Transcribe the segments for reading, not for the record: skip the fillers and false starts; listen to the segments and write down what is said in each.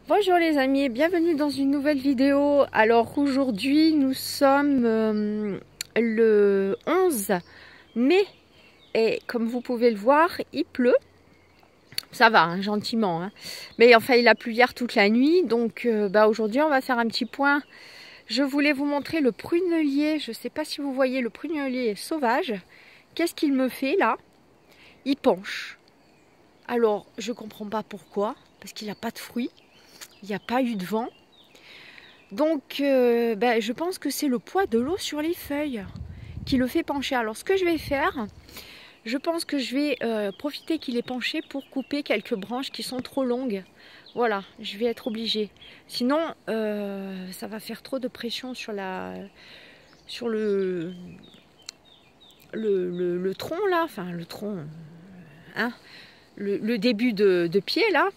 Bonjour les amis, bienvenue dans une nouvelle vidéo. Alors aujourd'hui nous sommes le 11 mai et comme vous pouvez le voir il pleut. Ça va hein, gentiment hein. Mais enfin il a plu hier toute la nuit donc aujourd'hui on va faire un petit point. Je voulais vous montrer le prunelier, je ne sais pas si vous voyez le prunelier sauvage. Qu'est-ce qu'il me fait là? Il penche. Alors je comprends pas pourquoi, parce qu'il n'a pas de fruits. Il n'y a pas eu de vent. Donc je pense que c'est le poids de l'eau sur les feuilles qui le fait pencher. Alors ce que je vais faire, je pense que je vais profiter qu'il est penché pour couper quelques branches qui sont trop longues. Voilà, je vais être obligée. Sinon, ça va faire trop de pression sur le tronc là. Enfin le tronc, hein, le début de pied là.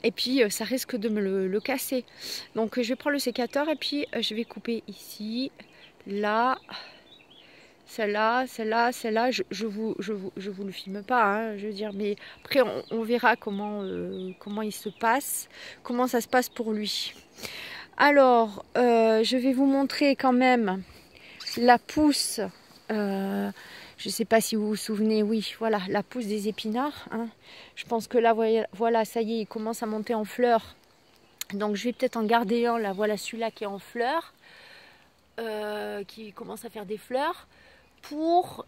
Et puis ça risque de me le casser. Donc je vais prendre le sécateur et puis je vais couper ici, là, celle-là, celle-là, celle-là. Je vous le filme pas, hein, je veux dire, mais après on verra comment il se passe, comment ça se passe pour lui. Alors je vais vous montrer quand même la pousse. Je ne sais pas si vous vous souvenez, oui, voilà, la pousse des épinards. Hein. Je pense que là, voilà, ça y est, il commence à monter en fleurs. Donc je vais peut-être en garder un, là, voilà celui-là qui est en fleurs, qui commence à faire des fleurs, pour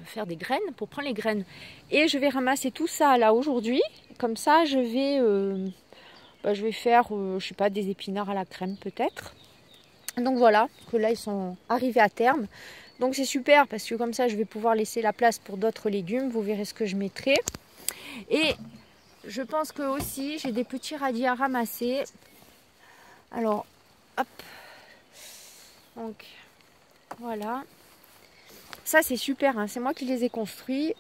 faire des graines, pour prendre les graines. Et je vais ramasser tout ça là aujourd'hui, comme ça je vais faire, je sais pas, des épinards à la crème peut-être. Donc voilà, que là ils sont arrivés à terme. Donc c'est super parce que comme ça je vais pouvoir laisser la place pour d'autres légumes. Vous verrez ce que je mettrai. Et je pense que aussi j'ai des petits radis à ramasser. Alors hop. Donc voilà. Ça c'est super, hein. C'est moi qui les ai construits.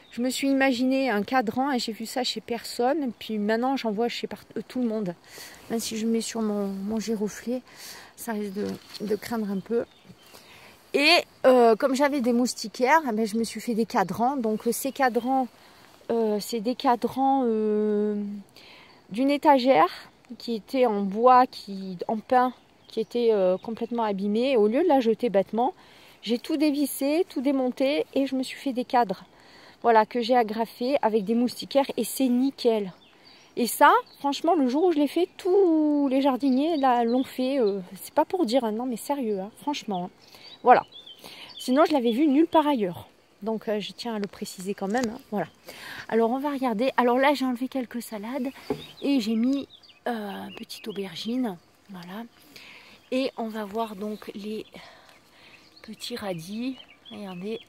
Je me suis imaginé un cadran et j'ai vu ça chez personne. Et puis maintenant j'en vois chez tout le monde. Même si je mets sur mon giroflier, ça risque de craindre un peu. Et comme j'avais des moustiquaires, je me suis fait des cadrans. Donc ces cadrans, c'est des cadrans d'une étagère qui était en bois, en pin, qui était complètement abîmée. Et au lieu de la jeter bêtement, j'ai tout dévissé, tout démonté et je me suis fait des cadres. Voilà, que j'ai agrafé avec des moustiquaires et c'est nickel. Et ça, franchement, le jour où je l'ai fait, tous les jardiniers l'ont fait. C'est pas pour dire, hein, non mais sérieux, hein, franchement. Hein. Voilà. Sinon, je l'avais vu nulle part ailleurs. Donc, je tiens à le préciser quand même. Hein, voilà. Alors, on va regarder. Alors là, j'ai enlevé quelques salades et j'ai mis petite aubergine. Voilà. Et on va voir donc les petits radis. Regardez,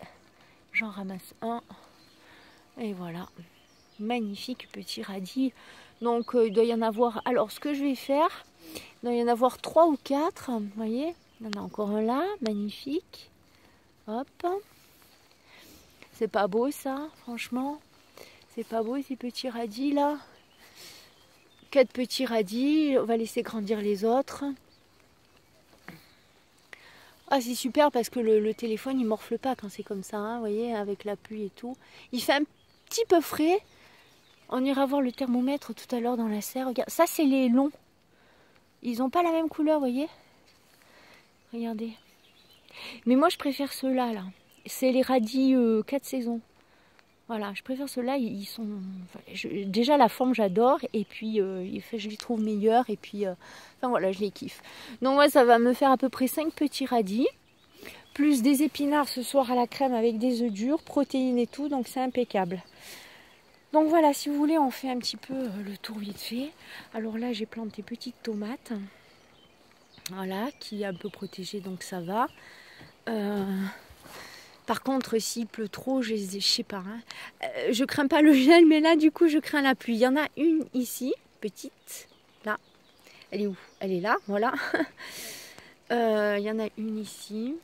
j'en ramasse un. Et voilà. Magnifique petit radis. Donc il doit y en avoir. Alors ce que je vais faire, il doit y en avoir 3 ou 4. Vous voyez, il y en a encore un là, magnifique. Hop. C'est pas beau ça, franchement. C'est pas beau ces petits radis là. 4 petits radis. On va laisser grandir les autres. Ah c'est super parce que le téléphone il morfle pas quand c'est comme ça. Hein, vous voyez, avec la pluie et tout. Il fait un petit peu frais. On ira voir le thermomètre tout à l'heure dans la serre. Regarde, ça c'est les longs. Ils n'ont pas la même couleur, vous voyez. Regardez. Mais moi je préfère ceux-là. Là. C'est les radis 4 saisons. Voilà, je préfère ceux-là. Ils sont. Déjà la forme j'adore. Et puis je les trouve meilleurs. Et puis enfin voilà, je les kiffe. Donc moi ça va me faire à peu près 5 petits radis. Plus des épinards ce soir à la crème avec des œufs durs, protéines et tout. Donc c'est impeccable. Donc voilà, si vous voulez, on fait un petit peu le tour vite fait. Alors là, j'ai planté petites tomates. Voilà, qui est un peu protégée, donc ça va. Par contre, s'il pleut trop, je sais pas. Hein. Je crains pas le gel, mais là, du coup, je crains la pluie. Il y en a une ici, petite. Là. Elle est où? Elle est là, voilà. Il y en a une ici.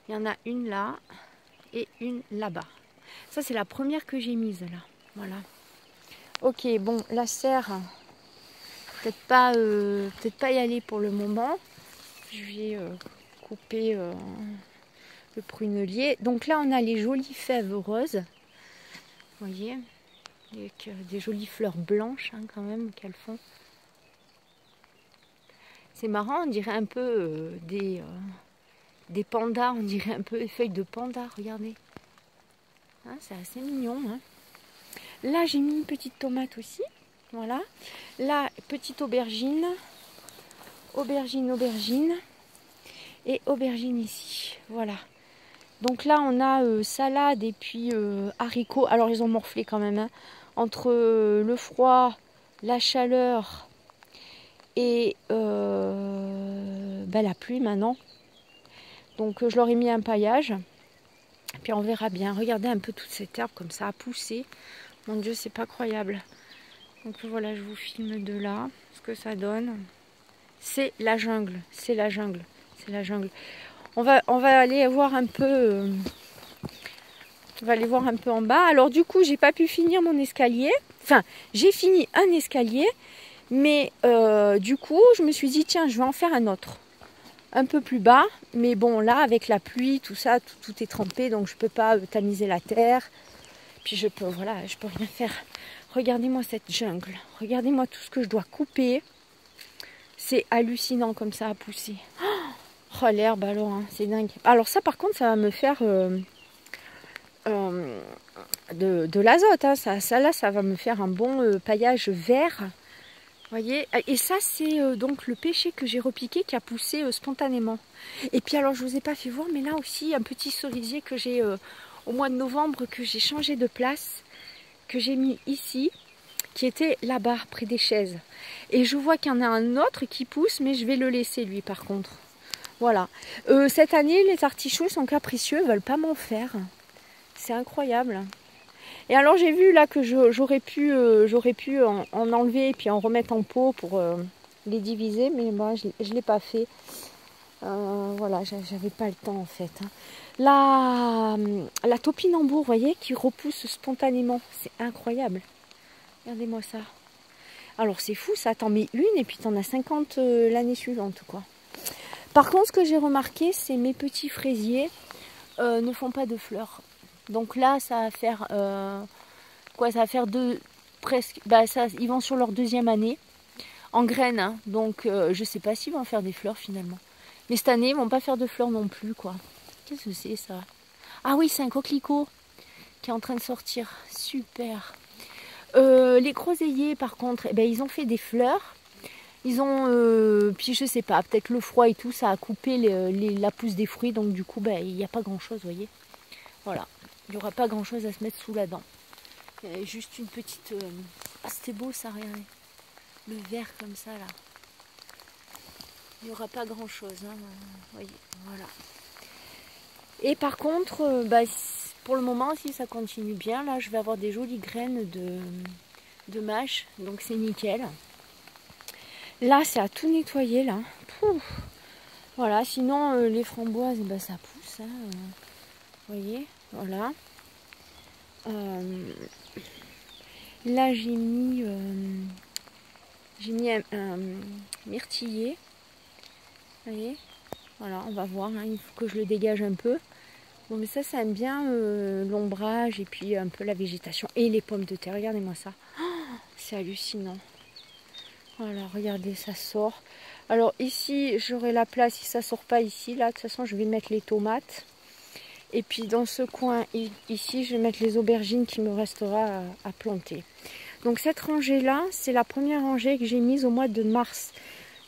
Il y en a une là. Et une là-bas. Ça, c'est la première que j'ai mise là. Voilà. Ok, bon, la serre, peut-être pas y aller pour le moment. Je vais couper le prunelier. Donc là, on a les jolies fèves roses. Vous voyez, avec des jolies fleurs blanches hein, quand même qu'elles font. C'est marrant, on dirait un peu des pandas, on dirait un peu des feuilles de panda, regardez. Hein, c'est assez mignon. Hein. Là, j'ai mis une petite tomate aussi. Voilà. Là, petite aubergine. Aubergine. Et aubergine ici. Voilà. Donc là, on a salade et puis haricots. Alors, ils ont morflé quand même. Hein. Entre le froid, la chaleur et la pluie maintenant. Donc, je leur ai mis un paillage. Puis on verra bien. Regardez un peu toute cette herbe comme ça a poussé. Mon Dieu, c'est pas croyable. Donc voilà, je vous filme de là ce que ça donne. C'est la jungle, c'est la jungle, c'est la jungle. On va aller voir un peu. On va aller voir un peu en bas. Alors du coup, j'ai pas pu finir mon escalier. Enfin, j'ai fini un escalier, mais du coup, je me suis dit tiens, je vais en faire un autre, un peu plus bas. Mais bon, là, avec la pluie, tout ça, tout est trempé, donc je peux pas tamiser la terre. Puis je peux rien faire. Regardez-moi cette jungle. Regardez-moi tout ce que je dois couper. C'est hallucinant comme ça a poussé. Oh l'herbe alors, hein, c'est dingue. Alors ça par contre, ça va me faire de l'azote. Hein. Ça là, ça va me faire un bon paillage vert. Voyez. Et ça c'est donc le pêcher que j'ai repiqué qui a poussé spontanément. Et puis alors je vous ai pas fait voir, mais là aussi un petit cerisier que j'ai au mois de novembre que j'ai changé de place, que j'ai mis ici, qui était là-bas, près des chaises. Et je vois qu'il y en a un autre qui pousse, mais je vais le laisser lui par contre. Voilà. Cette année, les artichauts sont capricieux, ils ne veulent pas m'en faire. C'est incroyable. Et alors j'ai vu là que j'aurais pu en enlever et puis en remettre en pot pour les diviser, mais moi je ne l'ai pas fait. Voilà, j'avais pas le temps en fait. Hein. La topinambour, vous voyez, qui repousse spontanément. C'est incroyable. Regardez-moi ça. Alors c'est fou, ça t'en mets une et puis t'en as 50 l'année suivante quoi. Par contre, ce que j'ai remarqué, c'est mes petits fraisiers ne font pas de fleurs. Donc là, ça va faire quoi? Ça va faire presque. Ils vont sur leur deuxième année en graines. Hein, donc je sais pas s'ils vont faire des fleurs finalement. Mais cette année, ils vont pas faire de fleurs non plus quoi. Qu'est-ce que c'est ça? Ah oui, c'est un coquelicot qui est en train de sortir. Super. Les groseilliers par contre, ils ont fait des fleurs. Ils ont, puis je sais pas, peut-être le froid et tout, ça a coupé la pousse des fruits. Donc du coup, il n'y a pas grand-chose, vous voyez. Voilà, il n'y aura pas grand-chose à se mettre sous la dent. Juste une petite... Ah, c'était beau ça, regardez. Le vert comme ça, là. Il n'y aura pas grand-chose, hein. Voyez, voilà. Et par contre, pour le moment, si ça continue bien, là, je vais avoir des jolies graines de mâche. Donc c'est nickel. Là, c'est à tout nettoyer, là. Pouf. Voilà, sinon, les framboises, ça pousse. Hein. Vous voyez, voilà. Là, j'ai mis un myrtillier. Vous voyez, voilà, on va voir. Hein, il faut que je le dégage un peu. Bon, mais ça aime bien l'ombrage et puis un peu la végétation. Et les pommes de terre, regardez-moi ça. Oh, c'est hallucinant. Voilà, regardez, ça sort. Alors ici, j'aurai la place, si ça sort pas ici, là, de toute façon, je vais mettre les tomates. Et puis dans ce coin ici, je vais mettre les aubergines qui me restera à planter. Donc cette rangée-là, c'est la première rangée que j'ai mise au mois de mars.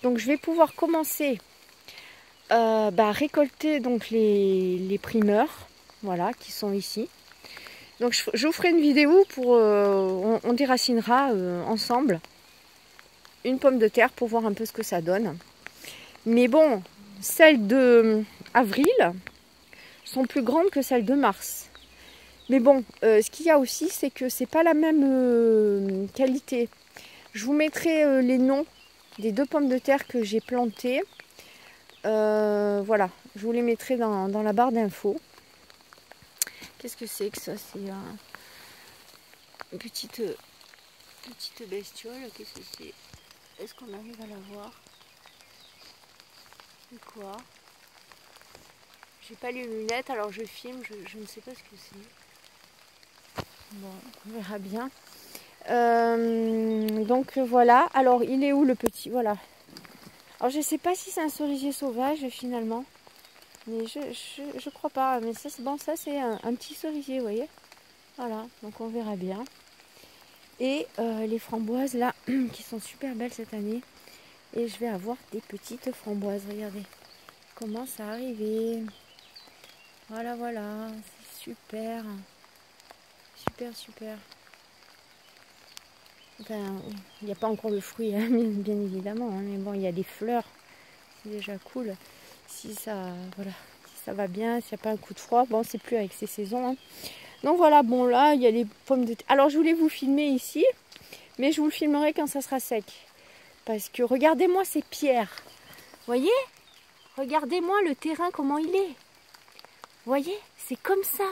Donc je vais pouvoir commencer à récolter donc les primeurs, voilà, qui sont ici. Donc je vous ferai une vidéo pour, on déracinera ensemble une pomme de terre pour voir un peu ce que ça donne. Mais bon, celles de avril sont plus grandes que celles de mars. Mais bon, ce qu'il y a aussi, c'est que c'est pas la même qualité. Je vous mettrai les noms des 2 pommes de terre que j'ai plantées. Voilà, je vous les mettrai dans la barre d'infos. Qu'est-ce que c'est que ça? C'est une petite bestiole. Qu'est-ce que c'est? Est-ce qu'on arrive à la voir? C'est quoi? J'ai pas les lunettes, alors je filme, je ne sais pas ce que c'est. Bon, on verra bien. Donc voilà. Alors, il est où le petit? Voilà. Alors, je ne sais pas si c'est un cerisier sauvage finalement. Mais je crois pas. Mais ça, bon, ça c'est un petit cerisier, vous voyez. Voilà. Donc, on verra bien. Et les framboises là, qui sont super belles cette année. Et je vais avoir des petites framboises. Regardez. Commence à arriver. Voilà, voilà. C'est super. Super, super. Enfin, il n'y a pas encore de fruits, hein, bien évidemment. Hein, mais bon, il y a des fleurs. C'est déjà cool. Si ça, voilà, si ça va bien, s'il n'y a pas un coup de froid. Bon, c'est plus avec ces saisons. Hein. Donc voilà, bon là, il y a les pommes de terre. Alors, je voulais vous filmer ici. Mais je vous le filmerai quand ça sera sec. Parce que regardez-moi ces pierres. Voyez? Regardez-moi le terrain, comment il est. Voyez? C'est comme ça.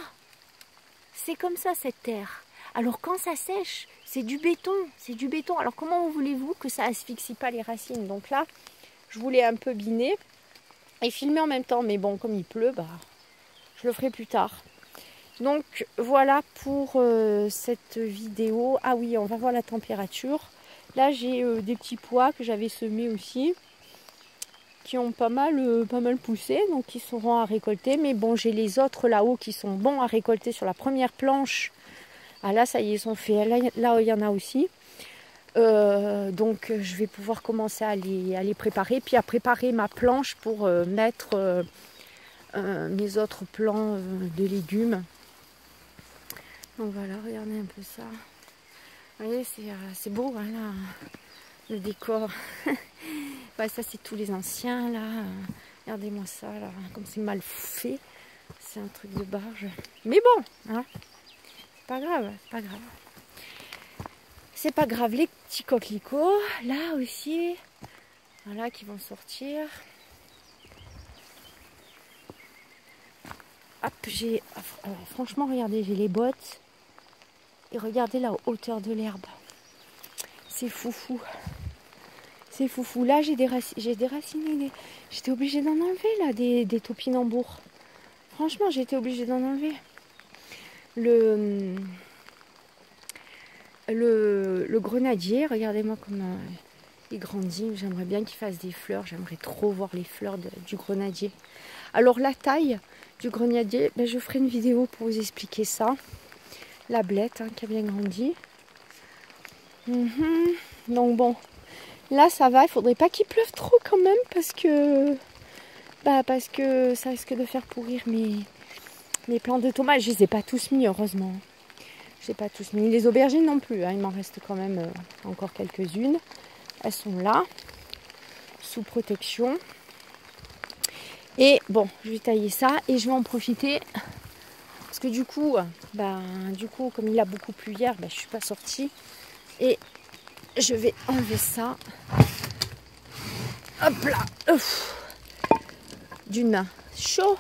C'est comme ça, cette terre. Alors quand ça sèche, c'est du béton. C'est du béton. Alors comment voulez-vous que ça asphyxie pas les racines? Donc là, je voulais un peu biner et filmer en même temps. Mais bon, comme il pleut, bah, je le ferai plus tard. Donc voilà pour cette vidéo. Ah oui, on va voir la température. Là, j'ai des petits pois que j'avais semés aussi, qui ont pas mal poussé, donc qui seront à récolter. Mais bon, j'ai les autres là-haut qui sont bons à récolter sur la première planche. Ah là, ça y est, ils sont faits. Là, il y en a aussi. Donc, je vais pouvoir commencer à les préparer, puis à préparer ma planche pour mettre mes autres plants de légumes. Donc voilà, regardez un peu ça. Vous voyez, c'est beau, hein, là, le décor. Ouais, ça, c'est tous les anciens, là. Regardez-moi ça, là, comme c'est mal fait. C'est un truc de barge. Mais bon, hein, c'est pas grave, c'est pas grave. C'est pas grave, les petits coquelicots, là aussi, voilà, qui vont sortir. Hop, franchement, regardez, j'ai les bottes. Et regardez la hauteur de l'herbe. C'est foufou. C'est foufou. Là, j'ai déraciné. J'étais obligée d'en enlever, là, des topinambours. Franchement, j'ai été obligée d'en enlever. Le grenadier, regardez-moi comment il grandit. J'aimerais bien qu'il fasse des fleurs. J'aimerais trop voir les fleurs du grenadier. Alors, la taille du grenadier, ben, je ferai une vidéo pour vous expliquer ça. La blette, hein, qui a bien grandi. Donc bon, là ça va, il faudrait pas qu'il pleuve trop quand même parce que ça risque de faire pourrir mes plants de tomates. Je les ai pas tous mis, heureusement. Je les ai pas tous mis. Les aubergines non plus, hein, il m'en reste quand même encore quelques-unes. Elles sont là, sous protection. Et bon, je vais tailler ça et je vais en profiter. Parce que du coup, comme il a beaucoup plu hier, je ne suis pas sortie. Et je vais enlever ça. Hop là. D'une main. Chaud.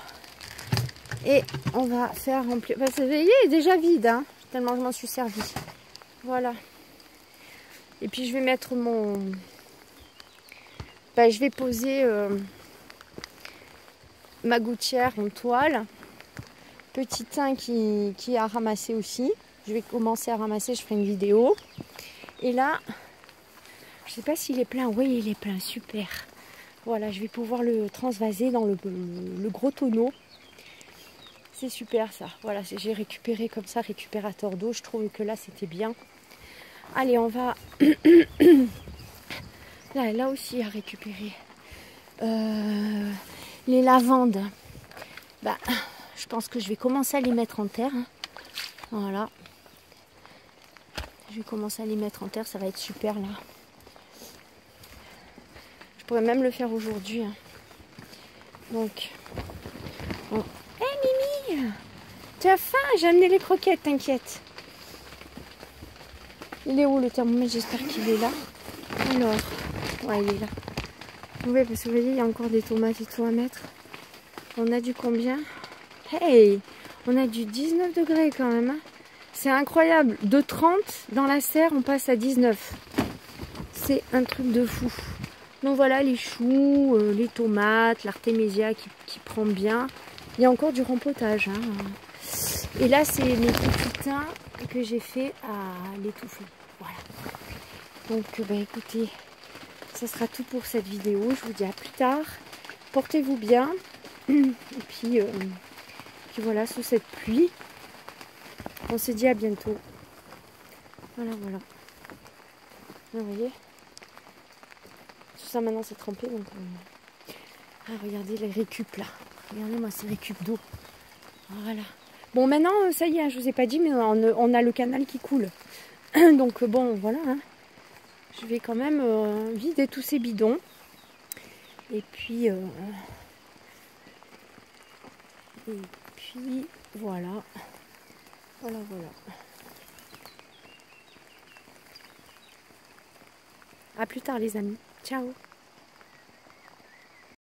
Et on va faire remplir. Vous voyez, il est déjà vide, hein, tellement je m'en suis servi. Voilà. Et puis je vais mettre mon... je vais poser ma gouttière en toile. Petit thym qui a ramassé aussi. Je vais commencer à ramasser, je ferai une vidéo. Et là, je ne sais pas s'il est plein. Oui, il est plein, super. Voilà, je vais pouvoir le transvaser dans le gros tonneau. C'est super ça. Voilà, j'ai récupéré comme ça, récupérateur d'eau. Je trouve que là, c'était bien. Allez, on va... là aussi à récupérer. Les lavandes. Je pense que je vais commencer à les mettre en terre. Hein. Voilà. Je vais commencer à les mettre en terre. Ça va être super là. Je pourrais même le faire aujourd'hui. Hein. Donc. Bon. Hey Mimi! Tu as faim? J'ai amené les croquettes, t'inquiète. Il est où le thermomètre? J'espère qu'il est là. Alors. Ouais, il est là. Oui, parce que vous voyez, il y a encore des tomates et tout à mettre. On a du combien? Hey! On a du 19 degrés quand même. Hein. C'est incroyable. De 30 dans la serre, on passe à 19. C'est un truc de fou. Donc voilà, les choux, les tomates, l'artémésia qui prend bien. Il y a encore du rempotage. Hein. Et là, c'est mes petits thym et que j'ai fait à l'étouffer. Voilà. Donc écoutez, ça sera tout pour cette vidéo. Je vous dis à plus tard. Portez-vous bien. Et puis voilà, sous cette pluie, on se dit à bientôt. Voilà. Vous voyez, tout ça maintenant c'est trempé. Donc, regardez les récup là. Regardez-moi ces récup d'eau. Voilà. Bon, maintenant, ça y est, je vous ai pas dit, mais on a le canal qui coule. Donc bon, voilà. Je vais quand même vider tous ces bidons. Et puis voilà. Voilà. À plus tard les amis. Ciao.